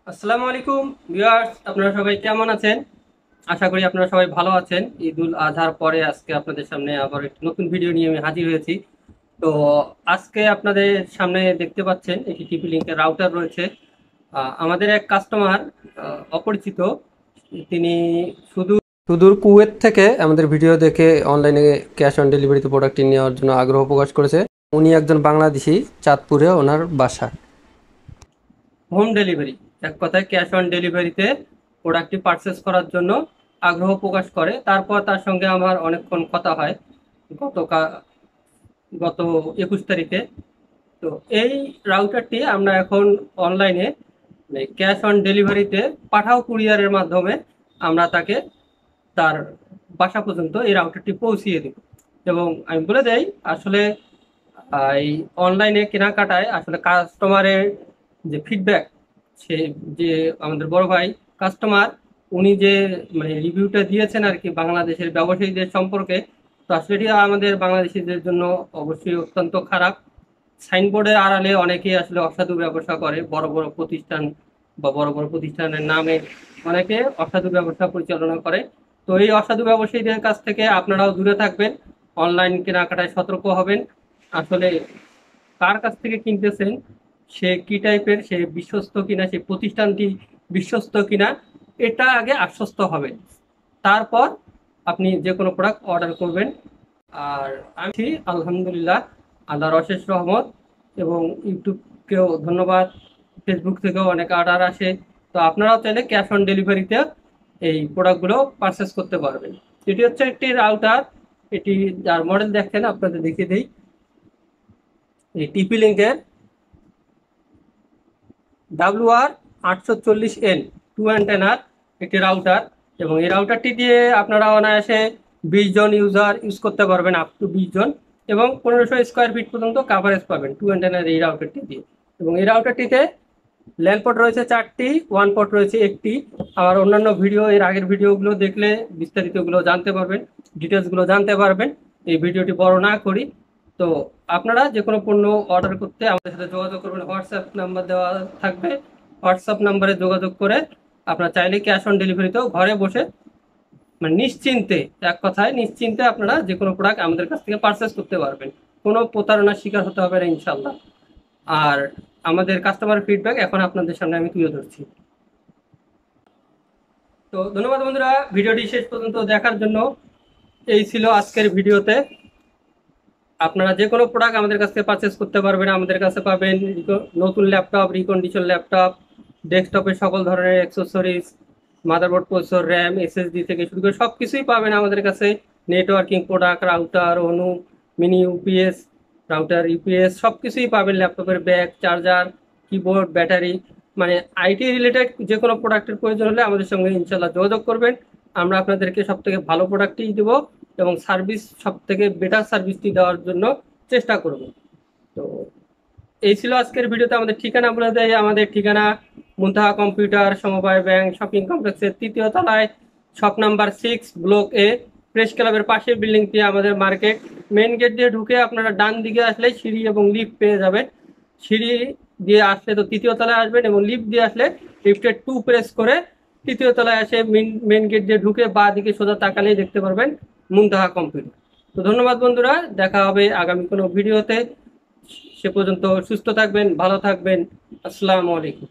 আসসালামু আলাইকুম ভিউয়ার্স, আপনারা সবাই কেমন আছেন? আশা করি আপনারা সবাই ভালো আছেন। ঈদুল আজহার পরে আজকে আপনাদের সামনে আবার একটি নতুন ভিডিও নিয়ে আমি হাজির হয়েছি। তো আজকে আপনাদের সামনে দেখতে পাচ্ছেন একটি টিপি লিঙ্কের রাউটার রয়েছে। আমাদের এক কাস্টমার, অপরিচিত, তিনি শুধু সুদূর কুয়েত থেকে আমাদের ভিডিও দেখে অনলাইনে ক্যাশ অন ডেলিভারিতে প্রোডাক্টটি নেওয়ার জন্য আগ্রহ প্রকাশ করেছে। উনি একজন বাংলাদেশি, চাঁদপুরে ওনার বাসা। হোম ডেলিভারি, এক কথায় ক্যাশ অন ডেলিভারিতে প্রোডাক্টটি পারচেস করার জন্য আগ্রহ প্রকাশ করে। তারপর তার সঙ্গে আমার অনেকক্ষণ কথা হয় গতকাল, গত 21 তারিখে। তো এই রাউটারটি আমরা এখন অনলাইনে ক্যাশ অন ডেলিভারিতে পাঠাও কুরিয়ারের মাধ্যমে আমরা তাকে তার বাসা পর্যন্ত এই রাউটারটি পৌঁছিয়ে দেব। এবং আমি বলে দেই, আসলে এই অনলাইনে কেনাকাটায় আসলে কাস্টমারের যে ফিডব্যাক, সে যে আমাদের বড় ভাই কাস্টমার, উনি যে রিভিউটা দিয়েছেন আর কি বাংলাদেশের ব্যবসায়ীদের সম্পর্কে, তো আসলে এটি আমাদের বাংলাদেশিদের জন্য অবশ্যই অত্যন্ত খারাপ। সাইনবোর্ডের আড়ালে অনেকেই আসলে অসাধু ব্যবসা করে, বড় বড় প্রতিষ্ঠান বা বড় বড় প্রতিষ্ঠানের নামে অনেকে অসাধু ব্যবসা পরিচালনা করে। তো এই অসাধু ব্যবসায়ীদের কাছ থেকে আপনারাও দূরে থাকবেন, অনলাইন কেনাকাটায় সতর্ক হবেন। আসলে কার কাছ থেকে কিনতেছেন, সে কি টাইপের, সে বিশ্বস্ত কিনা, সেই প্রতিষ্ঠানটি বিশ্বস্ত কিনা, এটা আগে আশ্বস্ত হবে, তারপর আপনি যে কোনো প্রোডাক্ট অর্ডার করবেন। আর আমি আলহামদুলিল্লাহ, আল্লাহর অশেষ রহমত, এবং ইউটিউবকেও ধন্যবাদ, ফেসবুক থেকেও অনেক অর্ডার আসে। তো আপনারাও চাইলে ক্যাশ অন ডেলিভারিতে এই প্রোডাক্টগুলো পারচেস করতে পারবেন। এটি হচ্ছে একটি রাউটার, এটি যার মডেল দেখেন আপনাদের দেখিয়ে দিই, এই টিপি লিঙ্কের WR840N টু অ্যান্টেনার একটি রাউটার। এবং এই রাউটারটি দিয়ে আপনারা অনায়াসে 20 জন ইউজার ইউজ করতে পারবেন, আপ টু 20 জন, এবং 1500 স্কোয়ার ফিট পর্যন্ত কাভারেজ পাবেন টু অ্যান্টেনার এই রাউটারটি দিয়ে। এবং এই রাউটারটিতে ল্যান্ড পোর্ট রয়েছে 4টি, ওয়ান পোর্ট রয়েছে 1টি। আমার অন্যান্য ভিডিও, এর আগের ভিডিওগুলো দেখলে বিস্তারিতগুলো জানতে পারবেন, ডিটেলসগুলো জানতে পারবেন। এই ভিডিওটি বড় না করি। তো আপনারা যে কোনো পণ্য অর্ডার করতে আমাদের সাথে যোগাযোগ করবেন, হোয়াটসঅ্যাপ নাম্বার দেওয়া থাকবে। হোয়াটসঅ্যাপ নাম্বারে যোগাযোগ করে আপনারা চাইলে ক্যাশ অন ডেলিভারিতেও ঘরে বসে নিশ্চিন্তে, এক কথায় নিশ্চিন্তে আপনারা যে কোনো প্রোডাক্ট আমাদের কাছ থেকে পারচেস করতে পারবেন, কোনো প্রতারণার শিকার হতে হবে না ইনশাল্লাহ। আর আমাদের কাস্টমার ফিডব্যাক এখন আপনাদের সামনে আমি তুলে ধরছি। তো ধন্যবাদ বন্ধুরা, ভিডিওটি শেষ পর্যন্ত দেখার জন্য। এই ছিল আজকের ভিডিওতে। আপনারা যে কোনো প্রোডাক্ট আমাদের কাছ থেকে পারচেস করতে পারবেন। আমাদের কাছে পাবেন নতুন ল্যাপটপ, রিকন্ডিশন ল্যাপটপ, ডেস্কটপের সকল ধরনের accessories, motherboard, processor, RAM, SSD থেকে শুরু করে সব কিছুই পাবেন আমাদের কাছে। নেটওয়ার্কিং প্রোডাক্ট, রাউটার, অনু, মিনি ইউপিএস, রাউটার, ইউপিএস সব কিছুই পাবেন। ল্যাপটপের bag, charger, keyboard, battery, IT related যে কোনো প্রোডাক্টের প্রয়োজন হলে আমাদের সঙ্গে ইনশাল্লাহ যোগাযোগ করবেন। আমরা আপনাদেরকে সব থেকে ভালো প্রোডাক্টই দেবো, এবং সার্ভিস সব থেকে বেটার সার্ভিসটি দেওয়ার জন্য চেষ্টা করব। তো এই ছিল আজকের ভিডিওতে। আমাদের ঠিকানা বলে দেয়, আমাদের ঠিকানা মুনতাহা কম্পিউটার সমবায় ব্যাংক শপিং কমপ্লেক্সের 3য় তলায়, শপ নাম্বার 6, ব্লক এ, প্রেস ক্লাবের পাশের বিল্ডিংটি আমাদের মার্কেট। মেন গেট দিয়ে ঢুকে আপনারা ডান দিকে আসলে সিঁড়ি এবং লিফট পেয়ে যাবেন। সিঁড়ি দিয়ে আসলে তো 3য় তলায় আসবেন, এবং লিফট দিয়ে আসলে লিফটের 2 প্রেস করে 3য় তলায় এসে মেন গেট দিয়ে ঢুকে বাঁ দিকে সোজা তাকালেই দেখতে পারবেন মুনতাহা কম্পিউটার। তো ধন্যবাদ বন্ধুরা, দেখা হবে আগামী কোনো ভিডিওতে। সে পর্যন্ত সুস্থ থাকবেন, ভালো থাকবেন। আসসালামু আলাইকুম।